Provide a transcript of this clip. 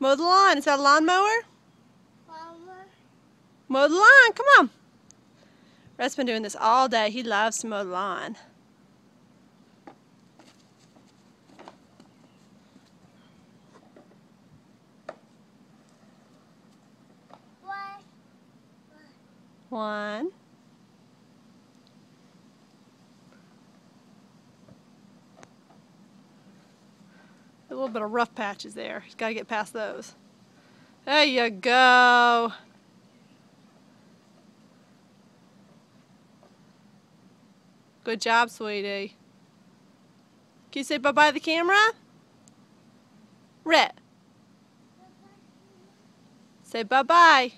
Mow the lawn. Is that a lawnmower? Mower. Mow the lawn. Come on. Rhett's been doing this all day. He loves to mow the lawn. One. A little bit of rough patches there. He's got to get past those. There you go. Good job, sweetie. Can you say bye-bye to the camera? Rhett. Say bye-bye.